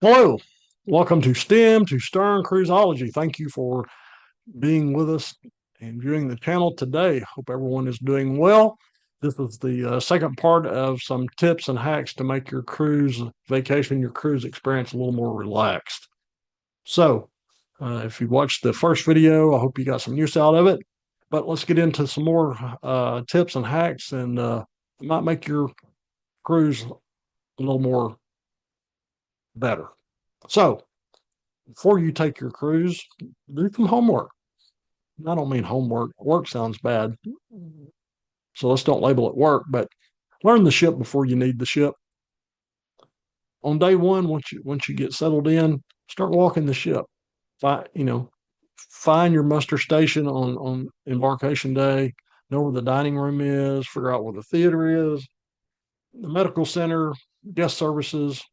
Hello, welcome to STEM to Stern Cruiseology. Thank you for being with us and viewing the channel today. Hope everyone is doing well. This is the second part of some tips and hacks to make your cruise vacation, your cruise experience a little more relaxed. So, if you watched the first video, I hope you got some use out of it. But let's get into some more tips and hacks, and it might make your cruise a little more better. So, before you take your cruise, do some homework. I don't mean homework. Work sounds bad. So let's don't label it work, but learn the ship before you need the ship. On day one, once you get settled in, start walking the ship. Find your muster station on embarkation day. Know where the dining room is. Figure out where the theater is, the medical center, guest services,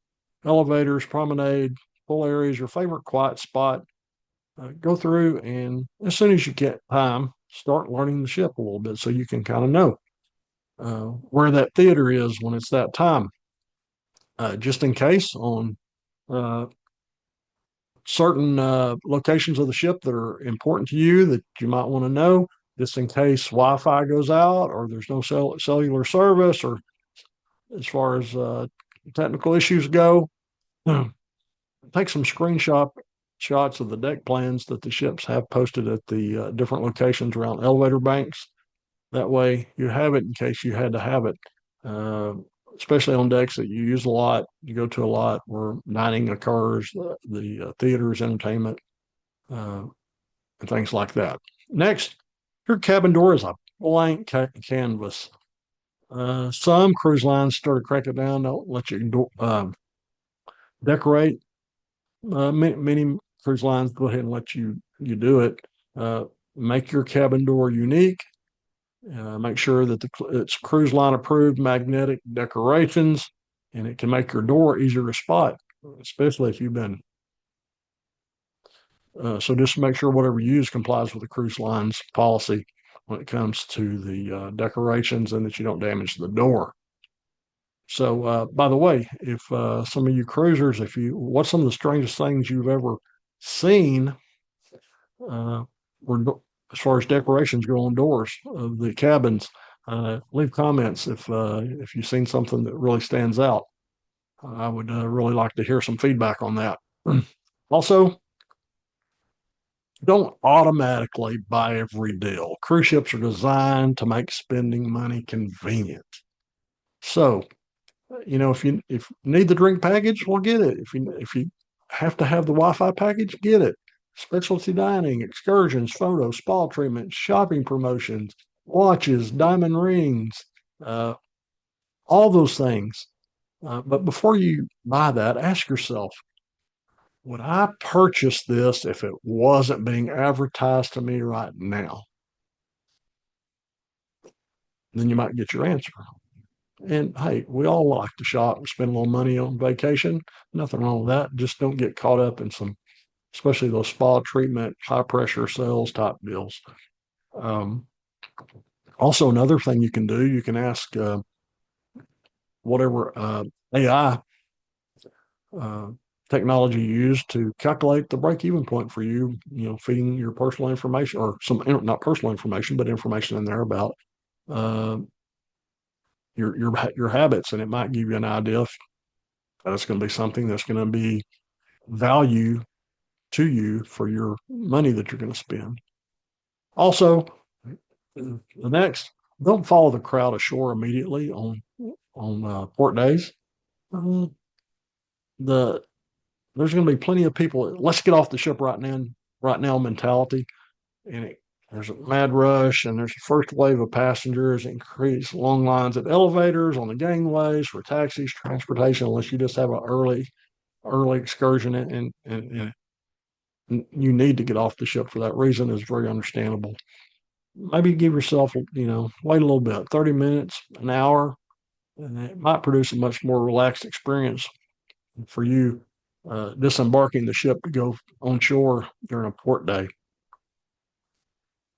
elevators, promenade, pool areas, your favorite quiet spot. Go through, and as soon as you get time, start learning the ship a little bit so you can kind of know where that theater is when it's that time. Just in case on uh, certain locations of the ship that are important to you that you might want to know, just in case Wi-Fi goes out or there's no cellular service, or as far as technical issues go. Take some screenshot shots of the deck plans that the ships have posted at the different locations around elevator banks. That way, you have it in case you had to have it, uh, especially on decks that you use a lot, you go to a lot, where dining occurs, the theaters, entertainment, uh, and things like that. Next, your cabin door is a blank canvas. Some cruise lines start to crack it down, don't let you decorate. Many cruise lines go ahead and let you do it. Uh, make your cabin door unique. Make sure that it's cruise line approved magnetic decorations, and it can make your door easier to spot, especially if you've been. So just make sure whatever you use complies with the cruise line's policy when it comes to the decorations, and that you don't damage the door. So, by the way, if some of you cruisers, what's some of the strangest things you've ever seen, uh, were, as far as decorations go on doors of the cabins? Leave comments if you've seen something that really stands out. I would really like to hear some feedback on that. Also, don't automatically buy every deal. Cruise ships are designed to make spending money convenient. So, if you need the drink package, well, get it. If you have to have the Wi-Fi package, get it. Specialty dining, excursions, photos, spa treatments, shopping promotions, watches, diamond rings, uh, all those things. But before you buy that, ask yourself, would I purchase this if it wasn't being advertised to me right now? Then you might get your answer. And hey, we all like to shop and spend a little money on vacation. Nothing wrong with that. Just don't get caught up in some, especially those spa treatment, high pressure sales type deals. Um, Also, another thing you can do, you can ask whatever AI uh, technology you use to calculate the break even point for you, feeding your personal information, or some, not personal information, but information in there about uh, your habits. And it might give you an idea if that's going to be something that's going to be value to you for your money that you're going to spend. Also, the next, don't follow the crowd ashore immediately on port days. Uh, the There's going to be plenty of people. Let's get off the ship right now mentality, and there's a mad rush, and there's a first wave of passengers. Increase long lines at elevators, on the gangways for taxis, transportation. Unless you just have an early excursion, and you need to get off the ship for that reason, is very understandable. Maybe give yourself, wait a little bit, 30 minutes, an hour, and it might produce a much more relaxed experience for you disembarking the ship to go on shore during a port day.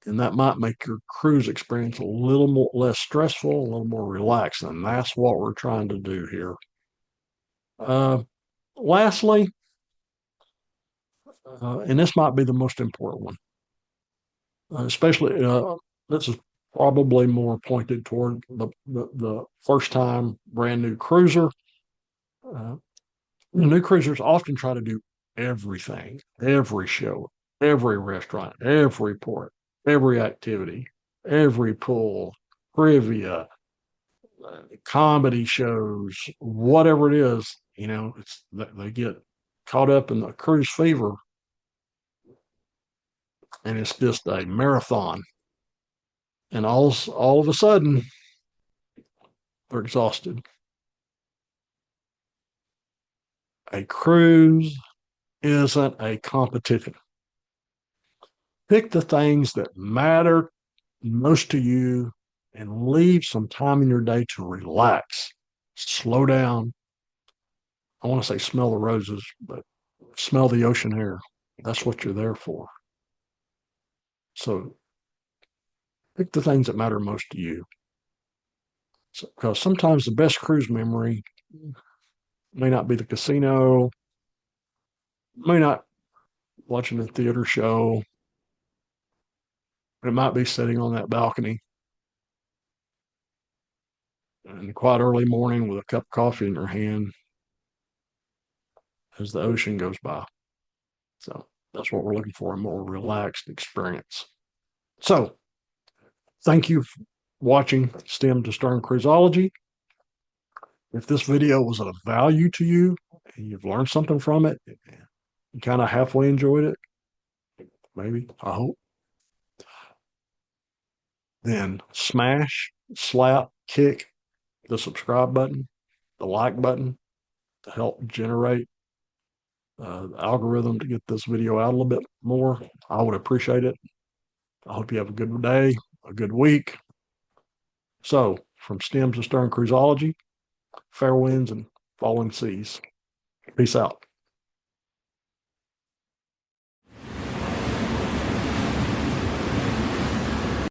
And that might make your cruise experience a little more less stressful, a little more relaxed. And that's what we're trying to do here. Uh, Lastly, And this might be the most important one, especially this is probably more pointed toward the first time brand new cruiser. Uh, New cruisers often try to do everything, every show, every restaurant, every port, every activity, every pool, trivia, comedy shows, whatever it is. It's they get caught up in the cruise fever, and it's just a marathon. And all of a sudden, they're exhausted. A cruise isn't a competition. Pick the things that matter most to you and leave some time in your day to relax, slow down. I want to say smell the roses, but smell the ocean air. That's what you're there for. So pick the things that matter most to you. So, because sometimes the best cruise memory may not be the casino, may not watching a theater show. It might be sitting on that balcony in a quiet early morning with a cup of coffee in your hand as the ocean goes by. So that's what we're looking for, a more relaxed experience. So thank you for watching Stem to Stern Cruiseology. If this video was of value to you and you've learned something from it, you kind of halfway enjoyed it, maybe, I hope, then smash, slap, kick the subscribe button, the like button to help generate the algorithm to get this video out a little bit more. I would appreciate it. I hope you have a good day, a good week. So, from Stems to Stern Cruiseology, fair winds and falling seas. Peace out.